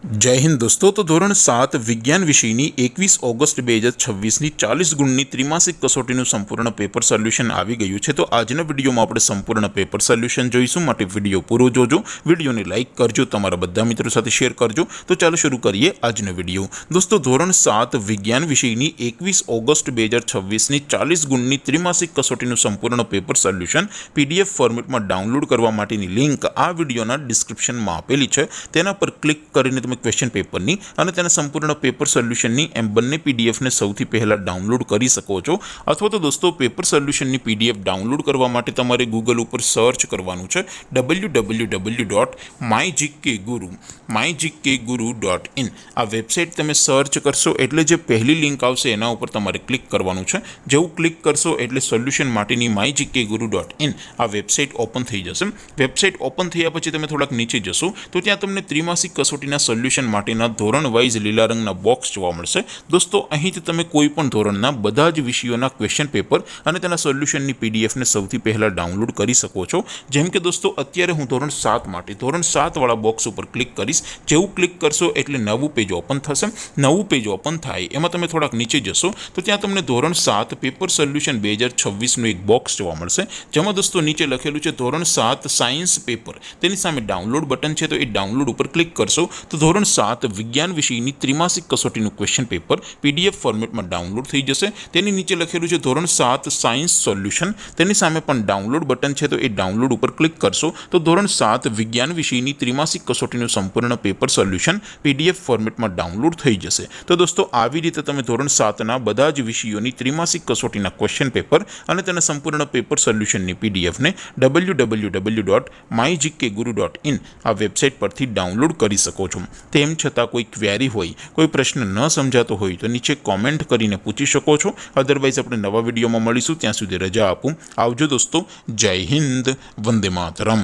जय हिंद दोस्तों। तो धोरण 7 विज्ञान विषयनी 21 ऑगस्ट 2026 40 गुणनी त्रिमासिक कसोटीનું સંપૂર્ણ પેપર સોલ્યુશન આવી ગયું છે। તો આજના વિડીયોમાં આપણે સંપૂર્ણ પેપર સોલ્યુશન જોઈશું, માટે વિડીયો પૂરો જોજો, વિડીયોને લાઇક કરજો, તમારા બધા મિત્રો સાથે શેર કરજો। તો ચાલો શરૂ કરીએ આજનો વિડીયો। દોસ્તો ધોરણ 7 વિજ્ઞાન વિષયની 21 ઓગસ્ટ 2026 40 ગુણની ત્રિમાસિક कसोटीનું સંપૂર્ણ પેપર સોલ્યુશન PDF ફોર્મેટમાં ડાઉનલોડ કરવા માટેની લિંક આ વિડીયોના ડિસ્ક્રિપ્શનમાં આપેલી છે। તેના પર ક્લિક કરીને તમે क्वेश्चन पेपर नी અને તેના સંપૂર્ણ પેપર સોલ્યુશન ની એમ બંને PDF ને સૌથી પહેલા ડાઉનલોડ કરી શકો છો। અથવા તો દોસ્તો પેપર સોલ્યુશન ની PDF ડાઉનલોડ કરવા માટે તમારે ગૂગલ ઉપર સર્ચ કરવાનું છે www.mygkguru.in। આ વેબસાઇટ તમે સર્ચ કરશો એટલે જે પહેલી લિંક આવશે એના ઉપર તમારે ક્લિક કરવાનું છે। જેવું ક્લિક કરશો એટલે સોલ્યુશન માટેની mygkguru.in આ વેબસાઇટ ઓપન થઈ જશે। વેબસાઇટ ઓપન થયા પછી તમે થોડાક નીચે જશો તો ત્યાં તમને ત્રિમાસિક कसोटीના સોલ્યુશન માટેના ધોરણ વાઇઝ લીલા રંગના બોક્સ જોવા મળશે। દોસ્તો અહીંથી તમે કોઈ પણ ધોરણના બધા જ વિષયોના ક્વેશ્ચન પેપર અને તેના સોલ્યુશનની PDF ને સૌથી પહેલા ડાઉનલોડ કરી શકો છો। જેમ કે દોસ્તો અત્યારે હું ધોરણ 7 માટે ધોરણ 7 વાળા બોક્સ ઉપર ક્લિક કરીશ। જેવું ક્લિક કરશો એટલે નવું પેજ ઓપન થશે। નવું પેજ ઓપન થાય એમાં તમે થોડાક નીચે જશો તો ત્યાં તમને ધોરણ 7 પેપર સોલ્યુશન 2026 નું એક બોક્સ જોવા મળશે, જેમાં દોસ્તો નીચે લખેલું છે ધોરણ 7 સાયન્સ પેપર। તેની સામે ડાઉનલોડ બટન છે, તો એ ડાઉનલોડ ઉપર ક્લિક કરશો તો ધોરણ 7 વિજ્ઞાન વિષયની ત્રિમાસિક कसोटीનું ક્વેશ્ચન પેપર PDF ફોર્મેટમાં ડાઉનલોડ થઈ જશે। તેની નીચે લખેલું છે ધોરણ 7 સાયન્સ સોલ્યુશન। તેની સામે પણ ડાઉનલોડ બટન છે, તો એ ડાઉનલોડ ઉપર ક્લિક કરશો તો ધોરણ 7 વિજ્ઞાન વિષયની ત્રિમાસિક कसोटीનું સંપૂર્ણ પેપર સોલ્યુશન PDF ફોર્મેટમાં ડાઉનલોડ થઈ જશે। તો દોસ્તો આવી રીતે તમે ધોરણ 7ના બધા જ વિષયોની ત્રિમાસિક कसोटीના ક્વેશ્ચન પેપર અને તેના સંપૂર્ણ પેપર સોલ્યુશનની PDF ને www.mygkguru.in આ વેબસાઇટ પરથી ડાઉનલોડ કરી શકો છો। તેમ છતાં કોઈ ક્વેરી હોય, કોઈ પ્રશ્ન ન સમજાતો હોય તો નીચે કોમેન્ટ કરીને પૂછી શકો છો। અધરવાઇઝ આપણે નવા વિડીયોમાં મળીશું, ત્યાં સુધી રજા આપું। આવજો દોસ્તો, જય હિન્દ, વંદે માતરમ।